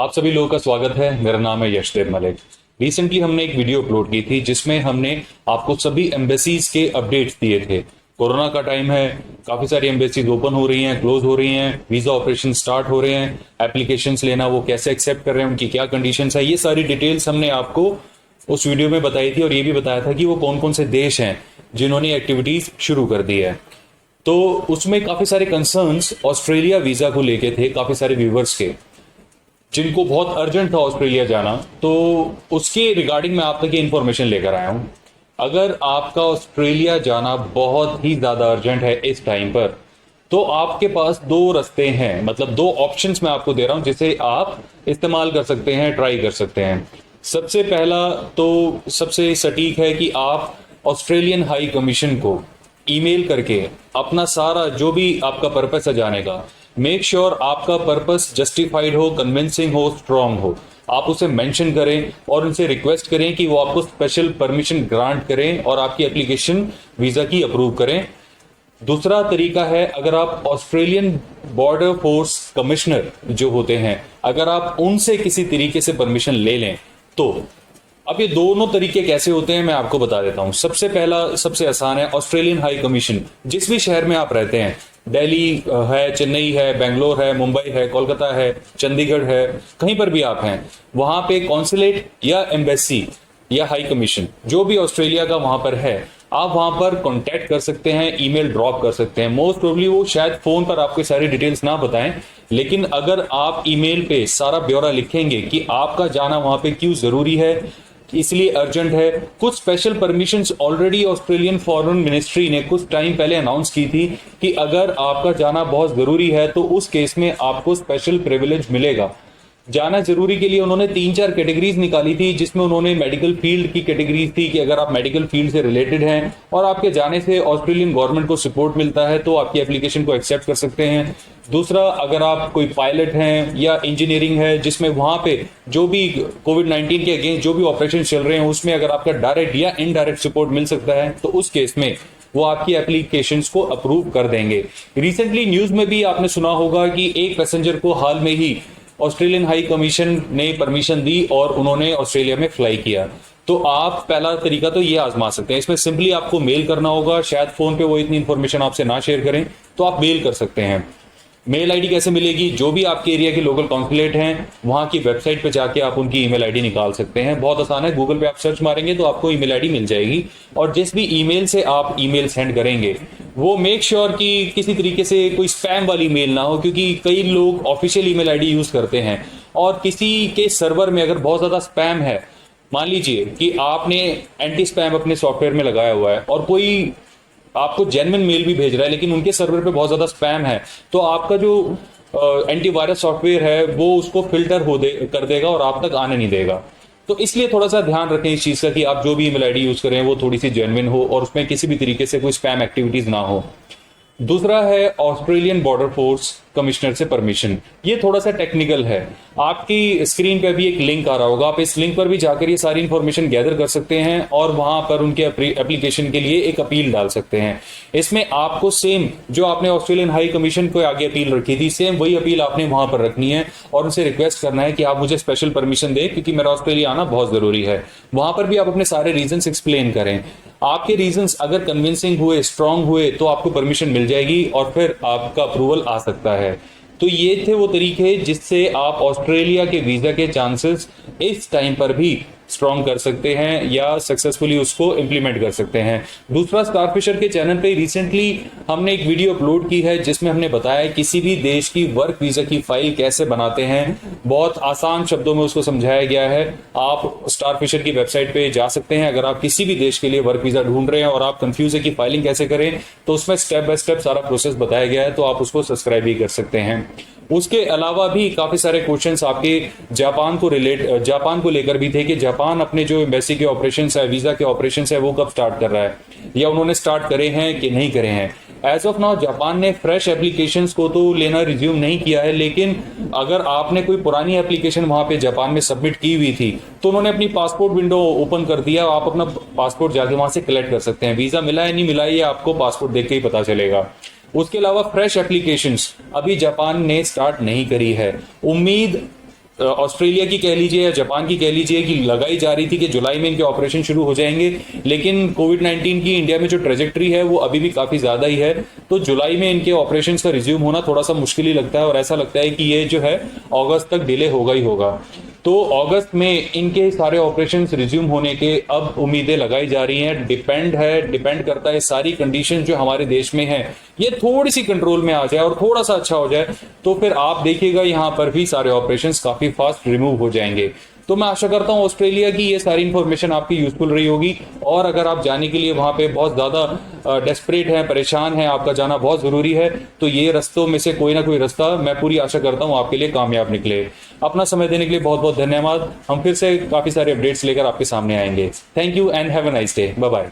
आप सभी लोगों का स्वागत है। मेरा नाम है यशदेव मलिक। रिसेंटली हमने एक वीडियो अपलोड की थी जिसमें हमने आपको सभी एम्बेसीज के अपडेट्स दिए थे। कोरोना का टाइम है, काफी सारी एम्बेसीज ओपन हो रही हैं, क्लोज हो रही हैं, वीजा ऑपरेशन स्टार्ट हो रहे हैं, एप्लीकेशंस लेना वो कैसे एक्सेप्ट कर रहे हैं, उनकी क्या कंडीशंस है, ये सारी डिटेल्स हमने आपको उस वीडियो में बताई थी। और ये भी बताया था कि वो कौन कौन से देश हैं जिन्होंने एक्टिविटीज शुरू कर दी है। तो उसमें काफी सारे कंसर्न्स ऑस्ट्रेलिया वीजा को लेके थे, काफी सारे व्यूवर्स के, जिनको बहुत अर्जेंट था ऑस्ट्रेलिया जाना। तो उसके रिगार्डिंग मैं आप तक ये इन्फॉर्मेशन लेकर आया हूं। अगर आपका ऑस्ट्रेलिया जाना बहुत ही ज्यादा अर्जेंट है इस टाइम पर, तो आपके पास दो रास्ते हैं, मतलब दो ऑप्शंस मैं आपको दे रहा हूं जिसे आप इस्तेमाल कर सकते हैं, ट्राई कर सकते हैं। सबसे पहला तो सबसे सटीक है कि आप ऑस्ट्रेलियन हाई कमीशन को ईमेल करके अपना सारा जो भी आपका पर्पस है जाने का, मेक श्योर आपका पर्पस जस्टिफाइड हो, कन्विंसिंग हो, स्ट्रांग हो। आप उसे मेंशन करें और उनसे रिक्वेस्ट करें कि वो आपको स्पेशल परमिशन ग्रांट करें और आपकी एप्लीकेशन वीजा की अप्रूव करें। दूसरा तरीका है, अगर आप ऑस्ट्रेलियन बॉर्डर फोर्स कमिश्नर जो होते हैं, अगर आप उनसे किसी तरीके से परमिशन ले लें तो अब ये दोनों तरीके कैसे होते हैं मैं आपको बता देता हूं। सबसे पहला, सबसे आसान है ऑस्ट्रेलियन हाई कमीशन। जिस भी शहर में आप रहते हैं, दिल्ली है, चेन्नई है, बेंगलोर है, मुंबई है, कोलकाता है, चंडीगढ़ है, कहीं पर भी आप हैं, वहां पे कॉन्सुलेट या एम्बेसी या हाई कमीशन जो भी ऑस्ट्रेलिया का वहां पर है, आप वहां पर कांटेक्ट कर सकते हैं, ईमेल ड्रॉप कर सकते हैं। मोस्ट प्रोबेबली वो शायद फोन पर आपको सारी डिटेल्स ना बताएं, लेकिन अगर आप ईमेल पे सारा ब्यौरा लिखेंगे कि आपका जाना वहां पे क्यों जरूरी है, इसलिए अर्जेंट है, कुछ special permissions already Australian foreign ministry ने कुछ टाइम पहले अनाउंस की थी कि अगर आपका जाना बहुत जरूरी है तो उस केस में आपको स्पेशल प्रिविलेज मिलेगा। जाना जरूरी के लिए उन्होंने 3-4 कैटेगरीज निकाली थी, जिसमें उन्होंने मेडिकल फील्ड की कैटेगरीज थी कि अगर आप मेडिकल फील्ड से रिलेटेड हैं और आपके जाने से ऑस्ट्रेलियन गवर्नमेंट को सपोर्ट मिलता है तो आपकी एप्लीकेशन को एक्सेप्ट कर सकते हैं। दूसरा, अगर आप कोई पायलट हैं या इंजीनियरिंग है जिसमें वहां पे जो भी कोविड-19 के अगेंस्ट जो भी ऑपरेशन चल रहे हैं उसमें अगर आपका डायरेक्ट या इनडायरेक्ट सपोर्ट मिल सकता है तो उस केस में वो आपकी एप्लीकेशंस को अप्रूव कर देंगे। रिसेंटली न्यूज में भी आपने सुना होगा कि एक पैसेंजर को हाल में ही ऑस्ट्रेलियन हाई कमीशन ने परमिशन दी और उन्होंने ऑस्ट्रेलिया में फ्लाई किया। तो आप पहला तरीका तो ये आजमा सकते हैं। इसमें सिंपली आपको मेल करना होगा, शायद फोन पे वो इतनी इंफॉर्मेशन आपसे ना शेयर करें तो आप मेल कर सकते हैं। मेल आईडी कैसे मिलेगी? जो भी आपके एरिया के लोकल कॉन्सुलेट हैं वहां की वेबसाइट पे जाके आप उनकी ईमेल आईडी निकाल सकते हैं। बहुत आसान है, गूगल पे आप सर्च मारेंगे तो आपको ईमेल आईडी मिल जाएगी। और जिस भी ईमेल से आप ईमेल सेंड करेंगे वो मेक श्योर कि किसी तरीके से कोई स्पैम वाली मेल ना हो, क्योंकि कई लोग ऑफिशियल ईमेल आईडी यूज करते हैं और किसी के सर्वर में अगर बहुत ज्यादा स्पैम है, मान लीजिए कि आपने एंटी स्पैम अपने सॉफ्टवेयर में लगाया हुआ है और कोई आपको जेन्युइन मेल भी भेज रहा है लेकिन उनके सर्वर पे बहुत ज्यादा स्पैम है, तो आपका जो एंटीवायरस सॉफ्टवेयर है वो उसको फिल्टर कर देगा और आप तक आने नहीं देगा। तो इसलिए थोड़ा सा ध्यान रखें इस चीज का कि आप जो भी ईमेल आईडी यूज करें वो थोड़ी सी जेन्युइन हो और उसमें किसी भी तरीके से कोई स्पैम एक्टिविटीज ना हो। दूसरा है ऑस्ट्रेलियन बॉर्डर फोर्स कमिश्नर से परमिशन। ये थोड़ा सा टेक्निकल है। आपकी स्क्रीन पे भी एक लिंक आ रहा होगा, आप इस लिंक पर भी जाकर ये सारी इंफॉर्मेशन गैदर कर सकते हैं और वहां पर उनके एप्लीकेशन के लिए एक अपील डाल सकते हैं। इसमें आपको सेम जो आपने ऑस्ट्रेलियन हाई कमीशन को आगे अपील रखी थी, सेम वही अपील आपने वहां पर रखनी है और उनसे रिक्वेस्ट करना है कि आप मुझे स्पेशल परमिशन दें क्योंकि मेरा ऑस्ट्रेलिया आना बहुत जरूरी है। वहां पर भी आप अपने सारे रीजंस एक्सप्लेन करें। आपके रीजंस अगर कन्विंसिंग हुए, स्ट्रांग हुए, तो आपको परमिशन मिल जाएगी और फिर आपका अप्रूवल आ सकता है। तो ये थे वो तरीके जिससे आप ऑस्ट्रेलिया के वीजा के चांसेस इस टाइम पर भी स्ट्रॉन्ग कर सकते हैं या सक्सेसफुली उसको इंप्लीमेंट कर सकते हैं। दूसरा, स्टारफिशर के चैनल पे रिसेंटली हमने एक वीडियो अपलोड की है जिसमें हमने बताया किसी भी देश की वर्क वीजा की फाइल कैसे बनाते हैं। बहुत आसान शब्दों में उसको समझाया गया है। आप स्टारफिशर की वेबसाइट पे जा सकते हैं। अगर आप किसी भी देश के लिए वर्क वीजा ढूंढ रहे हैं और आप कंफ्यूज है कि फाइलिंग कैसे करें, तो उसमें स्टेप बाय स्टेप सारा प्रोसेस बताया गया है, तो आप उसको सब्सक्राइब भी कर सकते हैं। उसके अलावा भी काफी सारे क्वेश्चंस आपके जापान को लेकर भी थे कि जापान अपने जो एम्बेसी के ऑपरेशंस है, वीजा के ऑपरेशंस है, वो कब स्टार्ट कर रहा है या उन्होंने स्टार्ट करे हैं कि नहीं करे हैं। एज ऑफ नाउ जापान ने फ्रेश एप्लीकेशंस को तो लेना रिज्यूम नहीं किया है, लेकिन अगर आपने कोई पुरानी एप्लीकेशन वहां पे जापान में सबमिट की हुई थी तो उन्होंने अपनी पासपोर्ट विंडो ओपन कर दिया। आप अपना पासपोर्ट जाके वहां से कलेक्ट कर सकते हैं। वीजा मिला है नहीं मिला है ये आपको पासपोर्ट देख के ही पता चलेगा। उसके अलावा फ्रेश एप्लीकेशंस अभी जापान ने स्टार्ट नहीं करी है। उम्मीद ऑस्ट्रेलिया की कह लीजिए या जापान की कह लीजिए कि लगाई जा रही थी कि जुलाई में इनके ऑपरेशन शुरू हो जाएंगे, लेकिन कोविड-19 की इंडिया में जो ट्रेजेक्ट्री है वो अभी भी काफी ज्यादा ही है, तो जुलाई में इनके ऑपरेशन का रिज्यूम होना थोड़ा सा मुश्किल ही लगता है और ऐसा लगता है कि ये जो है अगस्त तक डिले होगा ही होगा। तो अगस्त में इनके सारे ऑपरेशंस रिज्यूम होने के अब उम्मीदें लगाई जा रही हैं। डिपेंड करता है सारी कंडीशन जो हमारे देश में है ये थोड़ी सी कंट्रोल में आ जाए और थोड़ा सा अच्छा हो जाए, तो फिर आप देखिएगा यहाँ पर भी सारे ऑपरेशंस काफी फास्ट रिमूव हो जाएंगे। तो मैं आशा करता हूं ऑस्ट्रेलिया की ये सारी इंफॉर्मेशन आपकी यूजफुल रही होगी, और अगर आप जाने के लिए वहां पे बहुत ज्यादा डेस्परेट हैं, परेशान हैं, आपका जाना बहुत जरूरी है, तो ये रस्तों में से कोई ना कोई रास्ता मैं पूरी आशा करता हूं आपके लिए कामयाब निकले। अपना समय देने के लिए बहुत बहुत धन्यवाद। हम फिर से काफी सारे अपडेट्स लेकर आपके सामने आएंगे। Thank you and have a nice day. Bye bye.